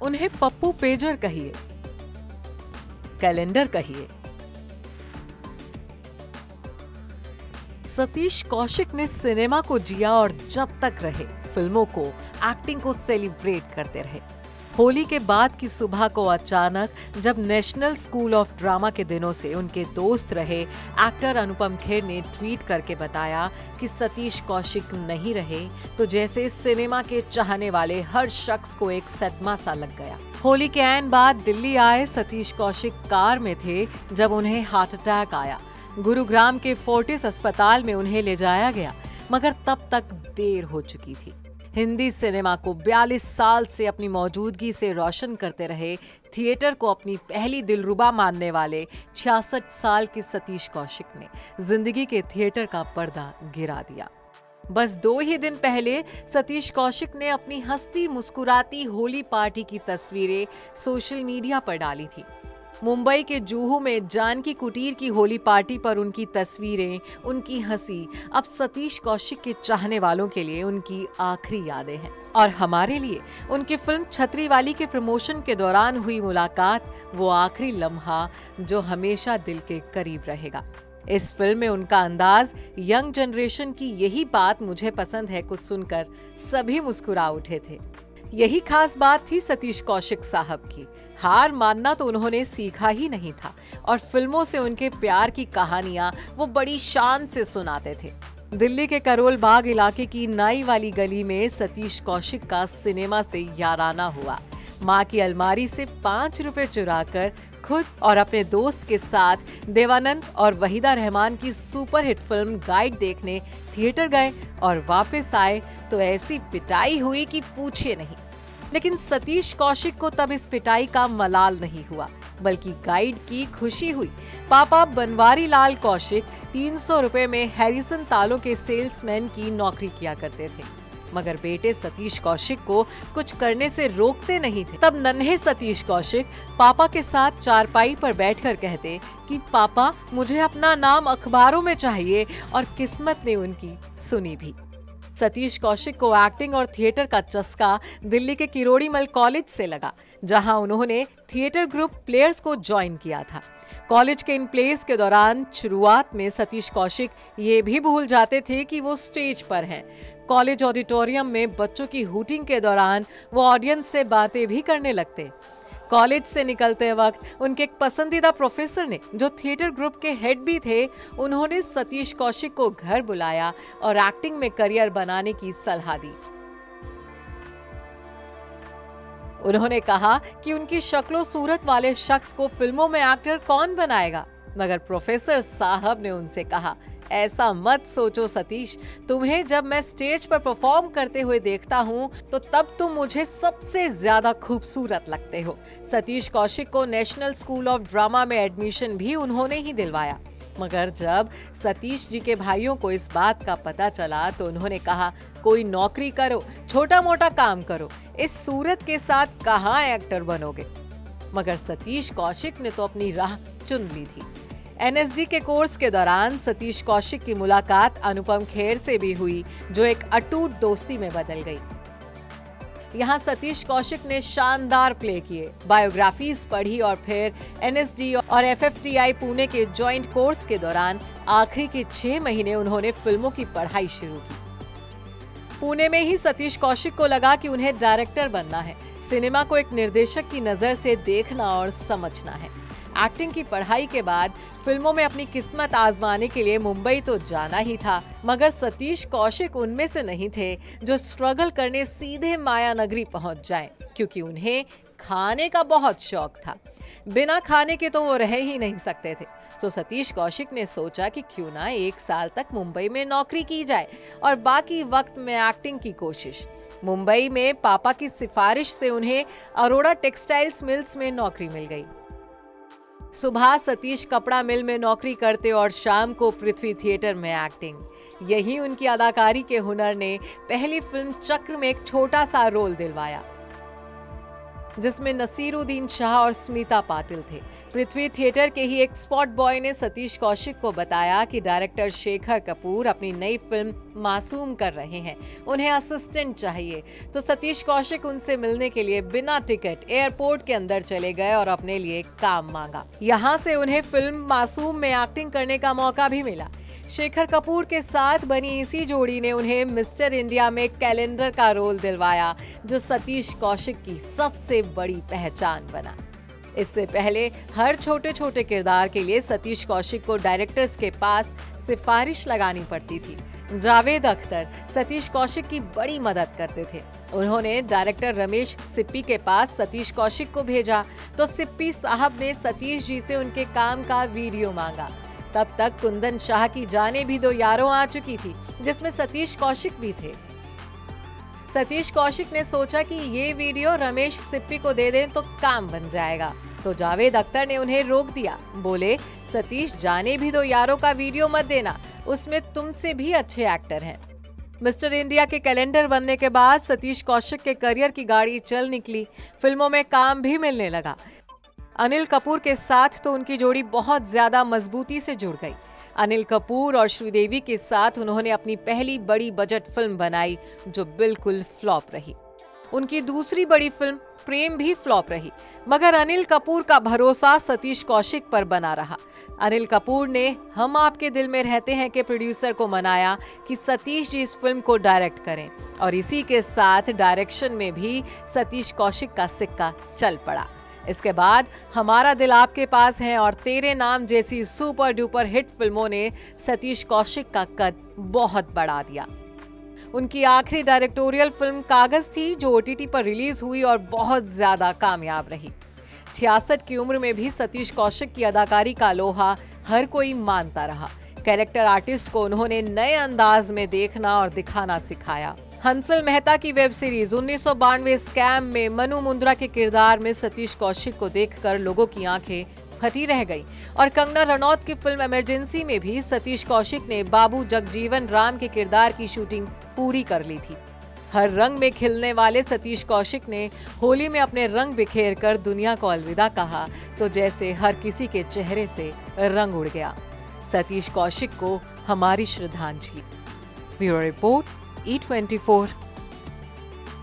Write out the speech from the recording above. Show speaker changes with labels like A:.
A: उन्हें पप्पू पेजर कहिए, कैलेंडर कहिए। सतीश कौशिक ने सिनेमा को जिया और जब तक रहे फिल्मों को, एक्टिंग को सेलिब्रेट करते रहे। होली के बाद की सुबह को अचानक जब नेशनल स्कूल ऑफ ड्रामा के दिनों से उनके दोस्त रहे एक्टर अनुपम खेर ने ट्वीट करके बताया कि सतीश कौशिक नहीं रहे, तो जैसे सिनेमा के चाहने वाले हर शख्स को एक सदमा सा लग गया। होली के ऐन बाद दिल्ली आए सतीश कौशिक कार में थे जब उन्हें हार्ट अटैक आया। गुरुग्राम के फोर्टिस अस्पताल में उन्हें ले जाया गया, मगर तब तक देर हो चुकी थी। हिंदी सिनेमा को 42 साल से अपनी मौजूदगी से रोशन करते रहे, थिएटर को अपनी पहली दिलरुबा मानने वाले 66 साल के सतीश कौशिक ने जिंदगी के थिएटर का पर्दा गिरा दिया। बस 2 ही दिन पहले सतीश कौशिक ने अपनी हंसती मुस्कुराती होली पार्टी की तस्वीरें सोशल मीडिया पर डाली थी। मुंबई के जुहू में जानकी कुटीर की होली पार्टी पर उनकी तस्वीरें, उनकी हंसी अब सतीश कौशिक के चाहने वालों के लिए उनकी आखिरी यादें हैं। और हमारे लिए उनकी फिल्म छतरीवाली के प्रमोशन के दौरान हुई मुलाकात वो आखिरी लम्हा जो हमेशा दिल के करीब रहेगा। इस फिल्म में उनका अंदाज, यंग जनरेशन की यही बात मुझे पसंद है कुछ सुनकर सभी मुस्कुरा उठे थे। यही खास बात थी सतीश कौशिक साहब की। हार मानना तो उन्होंने सीखा ही नहीं था और फिल्मों से उनके प्यार की कहानियां वो बड़ी शान से सुनाते थे। दिल्ली के करोल बाग इलाके की नाई वाली गली में सतीश कौशिक का सिनेमा से याराना हुआ। माँ की अलमारी से 5 रुपए चुराकर खुद और अपने दोस्त के साथ देवानंद और वहीदा रहमान की सुपरहिट फिल्म गाइड देखने थिएटर गए और वापस आए तो ऐसी पिटाई हुई कि पूछिए नहीं। लेकिन सतीश कौशिक को तब इस पिटाई का मलाल नहीं हुआ, बल्कि गाइड की खुशी हुई। पापा बनवारी लाल कौशिक 300 रुपए में हैरिसन तालों के सेल्समैन की नौकरी किया करते थे, मगर बेटे सतीश कौशिक को कुछ करने से रोकते नहीं थे। तब नन्हे सतीश कौशिक पापा के साथ चारपाई पर बैठकर कहते कि पापा मुझे अपना नाम अखबारों में चाहिए, और किस्मत ने उनकी सुनी भी। सतीश कौशिक को एक्टिंग और थिएटर का चस्का दिल्ली के किरोड़ीमल कॉलेज से लगा, जहां उन्होंने थिएटर ग्रुप प्लेयर्स को ज्वाइन किया था। कॉलेज के इन प्लेस के दौरान शुरुआत में सतीश कौशिक ये भी भूल जाते थे कि वो स्टेज पर हैं। कॉलेज ऑडिटोरियम में बच्चों की हूटिंग के दौरान वो ऑडियंस से बातें भी करने लगते। कॉलेज से निकलते वक्त उनके एक पसंदीदा प्रोफेसर ने, जो थिएटर ग्रुप के हेड भी थे, उन्होंने सतीश कौशिक को घर बुलाया और एक्टिंग में करियर बनाने की सलाह दी। उन्होंने कहा कि उनकी शक्लो सूरत वाले शख्स को फिल्मों में एक्टर कौन बनाएगा, मगर प्रोफेसर साहब ने उनसे कहा, ऐसा मत सोचो सतीश, तुम्हें जब मैं स्टेज पर परफॉर्म करते हुए देखता हूँ तो तब तुम मुझे सबसे ज्यादा खूबसूरत लगते हो। सतीश कौशिक को नेशनल स्कूल ऑफ ड्रामा में एडमिशन भी उन्होंने ही दिलवाया, मगर जब सतीश जी के भाइयों को इस बात का पता चला तो उन्होंने कहा, कोई नौकरी करो, छोटा मोटा काम करो, इस सूरत के साथ कहाँ एक्टर बनोगे। मगर सतीश कौशिक ने तो अपनी राह चुन ली थी। एनएसडी के कोर्स के दौरान सतीश कौशिक की मुलाकात अनुपम खेर से भी हुई, जो एक अटूट दोस्ती में बदल गई। यहाँ सतीश कौशिक ने शानदार प्ले किए, बायोग्राफीज पढ़ी और फिर एनएसडी और एफएफटीआई पुणे के जॉइंट कोर्स के दौरान आखिरी के 6 महीने उन्होंने फिल्मों की पढ़ाई शुरू की। पुणे में ही सतीश कौशिक को लगा कि उन्हें डायरेक्टर बनना है, सिनेमा को एक निर्देशक की नजर से देखना और समझना है। एक्टिंग की पढ़ाई के बाद फिल्मों में अपनी किस्मत आजमाने के लिए मुंबई तो जाना ही था, मगर सतीश कौशिक उनमें से नहीं थे जो स्ट्रगल करने सीधे माया नगरी पहुंच जाएं, क्योंकि उन्हें खाने का बहुत शौक था। बिना खाने के तो वो रह ही नहीं सकते थे। तो सतीश कौशिक ने सोचा कि क्यों ना 1 साल तक मुंबई में नौकरी की जाए और बाकी वक्त में एक्टिंग की कोशिश। मुंबई में पापा की सिफारिश से उन्हें अरोड़ा टेक्सटाइल्स मिल्स में नौकरी मिल गई। सुबह सतीश कपड़ा मिल में नौकरी करते और शाम को पृथ्वी थिएटर में एक्टिंग। यही उनकी अदाकारी के हुनर ने पहली फिल्म चक्र में एक छोटा सा रोल दिलवाया, जिसमें नसीरुद्दीन शाह और स्मिता पाटिल थे। पृथ्वी थिएटर के ही एक स्पॉट बॉय ने सतीश कौशिक को बताया कि डायरेक्टर शेखर कपूर अपनी नई फिल्म मासूम कर रहे हैं, उन्हें असिस्टेंट चाहिए। तो सतीश कौशिक उनसे मिलने के लिए बिना टिकट एयरपोर्ट के अंदर चले गए और अपने लिए काम मांगा। यहाँ से उन्हें फिल्म मासूम में एक्टिंग करने का मौका भी मिला। शेखर कपूर के साथ बनी इसी जोड़ी ने उन्हें मिस्टर इंडिया में कैलेंडर का रोल दिलवाया, जो सतीश कौशिक की सबसे बड़ी पहचान बना। इससे पहले हर छोटे छोटे किरदार के लिए सतीश कौशिक को डायरेक्टर्स के पास सिफारिश लगानी पड़ती थी। जावेद अख्तर सतीश कौशिक की बड़ी मदद करते थे। उन्होंने डायरेक्टर रमेश सिप्पी के पास सतीश कौशिक को भेजा तो सिप्पी साहब ने सतीश जी से उनके काम का वीडियो मांगा। तब तक कुंदन शाह की जाने भी दो यारों आ चुकी थी, जिसमें सतीश कौशिक भी थे। सतीश कौशिक ने सोचा कि ये वीडियो रमेश सिप्पी को दे दें तो काम बन जाएगा, तो जावेद अख्तर ने उन्हें रोक दिया। बोले, सतीश जाने भी दो यारों का वीडियो मत देना, उसमें तुमसे भी अच्छे एक्टर हैं। मिस्टर इंडिया के कैलेंडर बनने के बाद सतीश कौशिक के करियर की गाड़ी चल निकली, फिल्मों में काम भी मिलने लगा। अनिल कपूर के साथ तो उनकी जोड़ी बहुत ज्यादा मजबूती से जुड़ गई। अनिल कपूर और श्रीदेवी के साथ उन्होंने अपनी पहली बड़ी बजट फिल्म बनाई, जो बिल्कुल फ्लॉप रही। उनकी दूसरी बड़ी फिल्म प्रेम भी फ्लॉप रही, मगर अनिल कपूर का भरोसा सतीश कौशिक पर बना रहा। अनिल कपूर ने हम आपके दिल में रहते हैं के प्रोड्यूसर को मनाया कि सतीश जी इस फिल्म को डायरेक्ट करें, और इसी के साथ डायरेक्शन में भी सतीश कौशिक का सिक्का चल पड़ा। इसके बाद हमारा दिल आपके पास है और तेरे नाम जैसी सुपर डुपर हिट फिल्मों ने सतीश कौशिक का कद बहुत बढ़ा दिया। उनकी आखिरी डायरेक्टोरियल फिल्म कागज थी, जो OTT पर रिलीज हुई और बहुत ज्यादा कामयाब रही। 66 की उम्र में भी सतीश कौशिक की अदाकारी का लोहा हर कोई मानता रहा। कैरेक्टर आर्टिस्ट को उन्होंने नए अंदाज में देखना और दिखाना सिखाया। हंसल मेहता की वेब सीरीज 1992 स्कैम में मनु मुंद्रा के किरदार में सतीश कौशिक को देखकर लोगों की आंखें फटी रह गई, और कंगना रनौत की फिल्म इमरजेंसी में भी सतीश कौशिक ने बाबू जगजीवन राम के किरदार की शूटिंग पूरी कर ली थी। हर रंग में खिलने वाले सतीश कौशिक ने होली में अपने रंग बिखेर कर दुनिया को अलविदा कहा, तो जैसे हर किसी के चेहरे से रंग उड़ गया। सतीश कौशिक को हमारी श्रद्धांजलि। Bureau report E24।